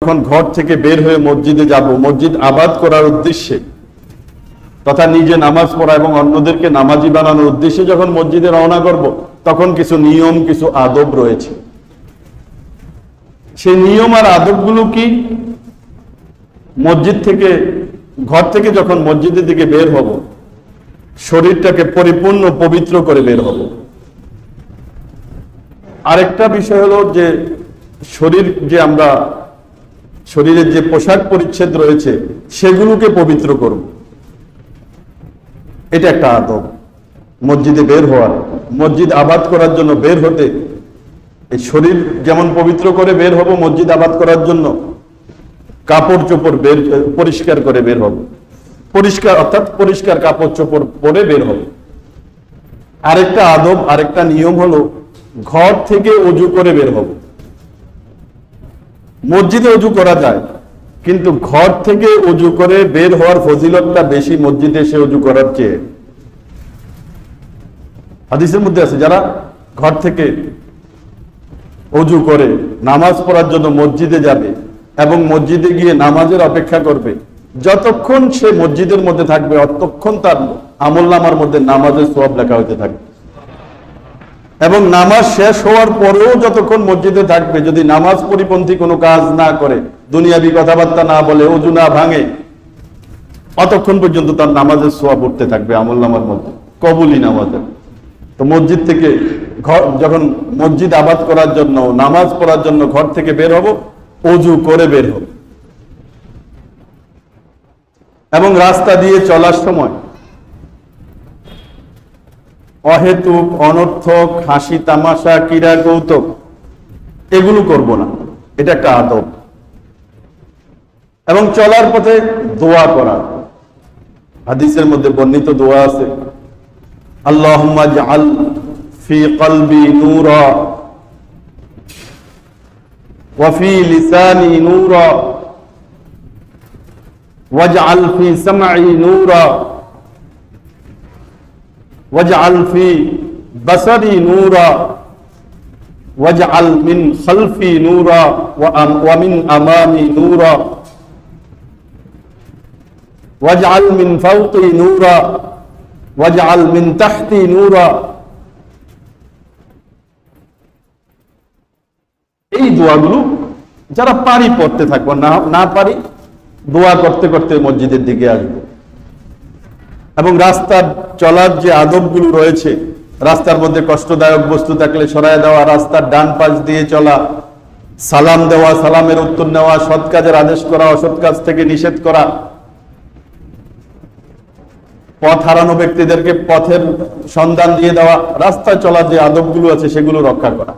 যখন ঘর থেকে বের হয়ে মসজিদে যাব, মসজিদ আবাদ করার উদ্দেশ্যে তথা নিজে নামাজ পড়া এবং অন্যদেরকে নামাজি বানানোর উদ্দেশ্যে যখন মসজিদে রওনা করব, তখন কিছু নিয়ম, কিছু আদব রয়েছে। সেই নিয়ম আর আদবগুলো কি? মসজিদ থেকে, ঘর থেকে যখন মসজিদের দিকে বের হব, শরীরটাকে পরিপূর্ণ পবিত্র করে বের হব। আরেকটা বিষয় হলো যে শরীর, যে আমরা শরীরের যে পোশাক পরিচ্ছদ রয়েছে সেগুলোকে পবিত্র করব। এটা একটা আদব মসজিদে বের হওয়ার। মসজিদ আবাদ করার জন্য বের হতে এই শরীর যেমন পবিত্র করে বের হব, মসজিদ আবাদ করার জন্য কাপড় চোপড় পরিষ্কার করে বের হব। পরিষ্কার অর্থাৎ পরিষ্কার কাপড় চোপড় পরে বের হব। আরেকটা আদব, আরেকটা নিয়ম হলো ঘর থেকে ওযু করে বের হব। মসজিদে ওযু করা যায়, কিন্তু ঘর থেকে ওযু করে বের হওয়ার ফজিলতটা বেশি মসজিদে এসে ওযু করার চেয়ে। হাদিসের মধ্যে আছে, যারা ঘর থেকে ওযু করে নামাজ পড়ার জন্য মসজিদে যাবে এবং মসজিদে গিয়ে নামাজের অপেক্ষা করবে, যতক্ষণ সে মসজিদের মধ্যে থাকবে ততক্ষণ তার আমলনামার মধ্যে নামাজের সওয়াব লেখা হতে থাকবে। এবং নামাজ শেষ হওয়ার পরেও যতক্ষণ মসজিদে থাকবে, যদি নামাজ পরিপন্থী কোনো কাজ না করে, দুনিয়াবি কথাবার্তা না বলে, ওযু না ভাঙে, অতক্ষণ পর্যন্ত তার নামাজের সওয়াব উঠতে থাকবে আমলনামার মধ্যে, কবুলি নামাজের। তো মসজিদ থেকে যখন মসজিদ আবাদ করার জন্য, নামাজ পড়ার জন্য ঘর থেকে বের হব, ওযু করে বের হব। এবং রাস্তা দিয়ে চলার সময় অহেতুক, অনর্থক হাসি তামাশা, ক্রীড়া কৌতুক এগুলো করব না। এটা একটা আদব। এবং চলার পথে দোয়া করা, হাদিসের মধ্যে বর্ণিত দোয়া আছে, আল্লাহুম্মা জাআল ফি কলবি নূরা ওয়া ফি লিসানি নূরা ওয়াজআল ফি সামঈ নূরা ওয়াজআল ফি বাসারি নূরা ওয়াজআল মিন খালফি নূরা ওয়া মিন আমামি নূরা ওয়াজআল মিন ফাওকি নূরা ওয়াজআল মিন তাহতি নূরা। এই দোয়াগুলো যারা পারি পড়তে থাকবো, না পারি দোয়া করতে করতে মসজিদের দিকে আসবো। এবং রাস্তার চলার যে আদবগুলো রয়েছে, রাস্তার মধ্যে কষ্টদায়ক বস্তু থাকলে সরায় দেওয়া, রাস্তার ডান পাশ দিয়ে চলা, সালাম দেওয়া, সালামের উত্তর নেওয়া, সৎ কাজের আদেশ করা, অসৎ কাজ থেকে নিষেধ করা, পথ হারানো ব্যক্তিদেরকে পথের সন্ধান দিয়ে দেওয়া, রাস্তায় চলার যে আদবগুলো আছে সেগুলো রক্ষা করা।